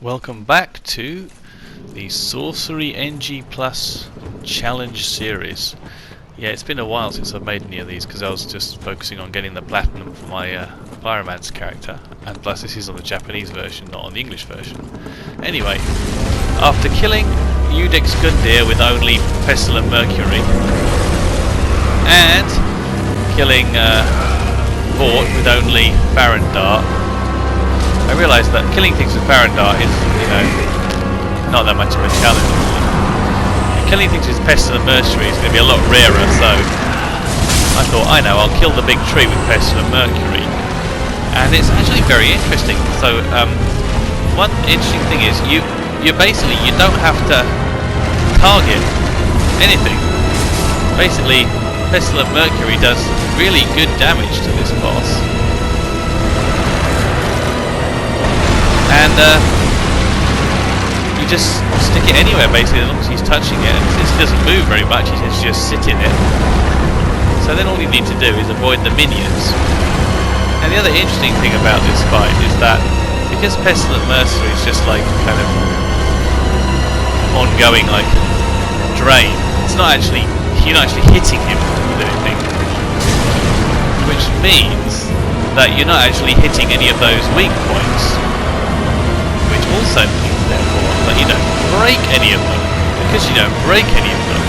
Welcome back to the Sorcery NG Plus Challenge Series. Yeah, it's been a while since I've made any of these because I was just focusing on getting the platinum for my Pyromancer character, and plus this is on the Japanese version, not on the English version. Anyway, after killing Udex Gundyr with only Pestilent Mercury and killing Vort with only Baron Dart, I realised that killing things with Baron Dart is, not that much of a challenge. And killing things with Pestilent Mercury is going to be a lot rarer, so I thought, I'll kill the big tree with Pestilent Mercury. And it's actually very interesting. So, one interesting thing is, you don't have to target anything. Basically, Pestilent Mercury does really good damage to this boss. And you just stick it anywhere basically, as long as he's touching it. And since he doesn't move very much, he tends to just sit in it. So then all you need to do is avoid the minions. And the other interesting thing about this fight is that because Pestilent Mercury is just like kind of ongoing like drain, you're not actually hitting him with anything. Which means that you're not actually hitting any of those weak points. Which also means, therefore, that you don't break any of them. Because you don't break any of them,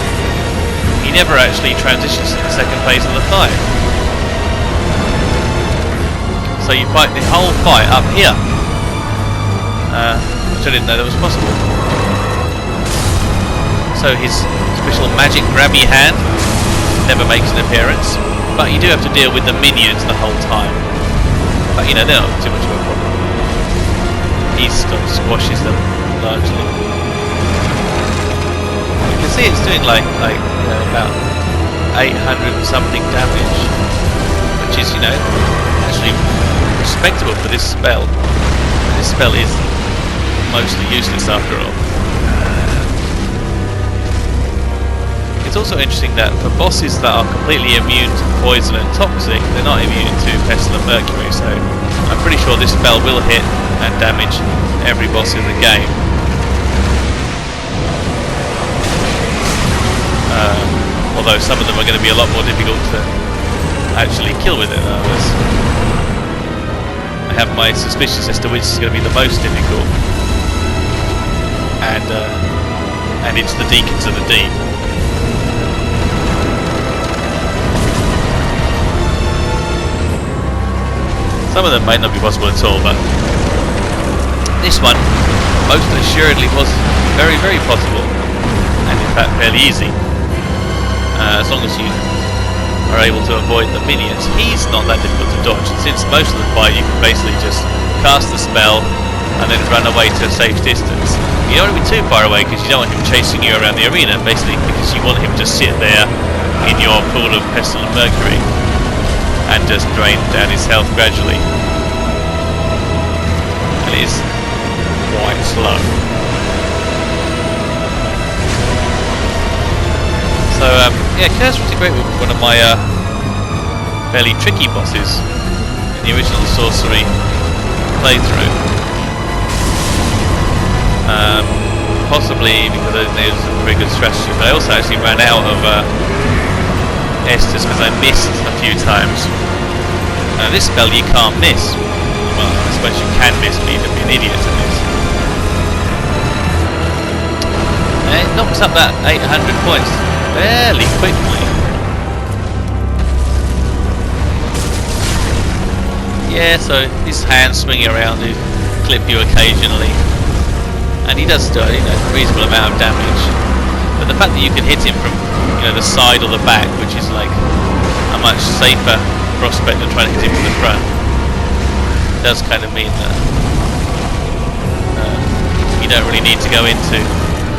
he never actually transitions to the second phase of the fight. So you fight the whole fight up here, which I didn't know that was possible. So his special magic grabby hand never makes an appearance, but you do have to deal with the minions the whole time. But they're not too much of a problem. He still squashes them largely. You can see it's doing like about 800 and something damage, which is actually respectable for this spell. This spell is mostly useless after all. It's also interesting that for bosses that are completely immune to poison and toxic, they're not immune to Pestilent Mercury, so I'm pretty sure this spell will hit and damage every boss in the game. Although some of them are going to be a lot more difficult to actually kill with it than others. I have my suspicions as to which is going to be the most difficult, and it's the Deacons of the Deep. Some of them might not be possible at all, but this one most assuredly was very, very possible, and in fact fairly easy. As long as you are able to avoid the minions. He's not that difficult to dodge, and since most of the fight you can basically just cast the spell and then run away to a safe distance. You don't want to be too far away because you don't want him chasing you around the arena, basically because you want him to sit there in your pool of Pestilent Mercury and just drain down his health gradually. And it is quite slow. So Greatwood was one of my fairly tricky bosses in the original Sorcery playthrough. Possibly because I didn't think it was a very good strategy, but I also actually ran out of Estus because I missed a few times. This spell you can't miss. Well, I suppose you can miss, but you'd be an idiot to miss. And it knocks up that 800 points fairly quickly. Yeah, so his hands swinging around to clip you occasionally, and he does do a reasonable amount of damage. But the fact that you can hit him from the side or the back, which is like a much safer prospect than trying to hit him from the front, does kind of mean that you don't really need to go into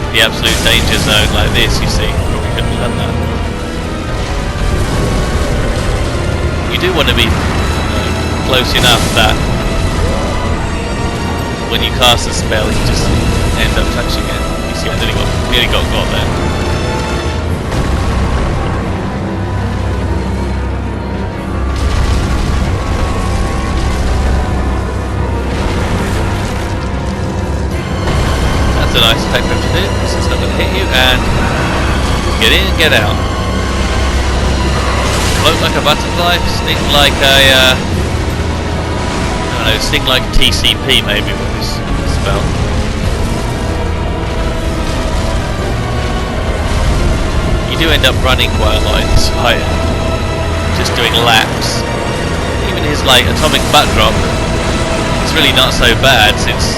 the absolute danger zone like this. You see, probably couldn't have done that. You do want to be close enough that when you cast a spell you just end up touching it. You see, I nearly got there. take them to do. This is not going to hit you, and get in, get out. Float like a butterfly, sting like a, I don't know, sting like TCP maybe with this spell. You do end up running quite a lot in this fight, just doing laps. Even his like atomic butt drop, it's really not so bad since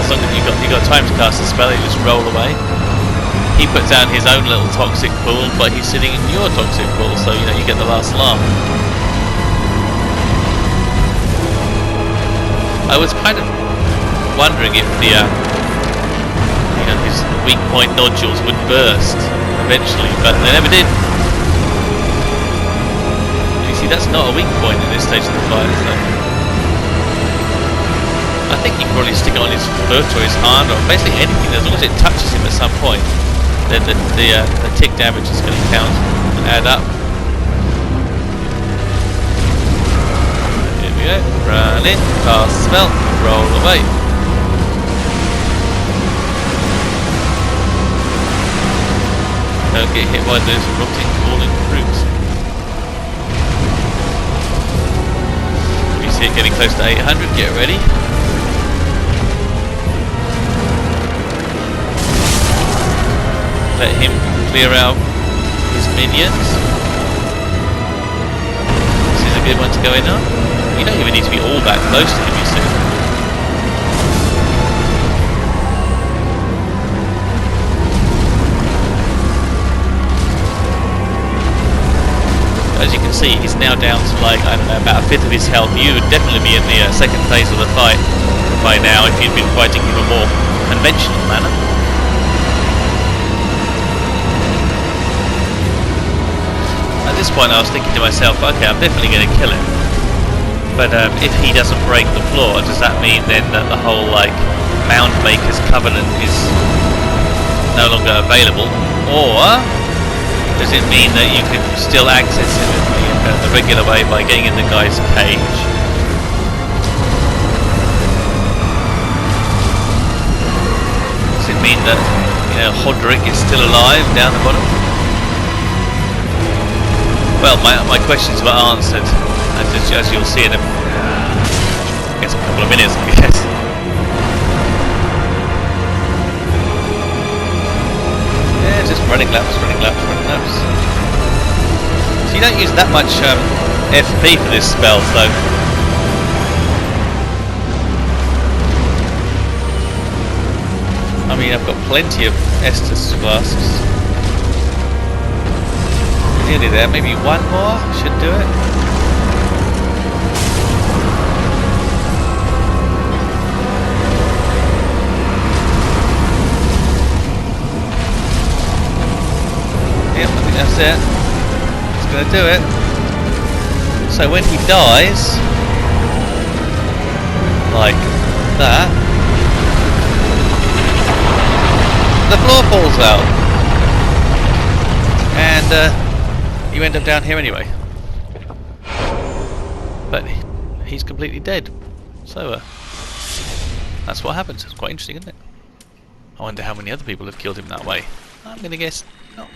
as long as you got time to cast a spell, you just roll away. He puts down his own little toxic pool, but he's sitting in your toxic pool, so you know you get the last laugh. I was kind of wondering if the his weak point nodules would burst eventually, but they never did. You see, that's not a weak point in this stage of the fight, is it? I think you can probably stick it on his foot or his hand or basically anything, as long as it touches him at some point, then the tick damage is going to count and add up. Here we go, run in, cast spell, roll away. Don't get hit by those rotting, falling fruits. You see it getting close to 800, get ready. Let him clear out his minions. This is a good one to go in on. You don't even need to be all that close to him, you see. As you can see, he's now down to like, I don't know, about a fifth of his health. You would definitely be in the second phase of the fight by now if you'd been fighting in a more conventional manner. At this point I was thinking to myself, okay, I'm definitely going to kill him, but if he doesn't break the floor, does that mean then that the whole like Mound Maker's Covenant is no longer available, or does it mean that you can still access it in the regular way by getting in the guy's cage? Does it mean that, you know, Hodrick is still alive down the bottom? Well, my questions were answered, as you'll see in a couple of minutes, I guess. Yeah, just running laps. So you don't use that much FP for this spell, so... I mean, I've got plenty of Estus flasks. Nearly there, maybe one more should do it. Yep, I think that's it. It's going to do it. So when he dies, like that, the floor falls out. And you end up down here anyway. But he's completely dead. So that's what happens. It's quite interesting, isn't it? I wonder how many other people have killed him that way. I'm going to guess not.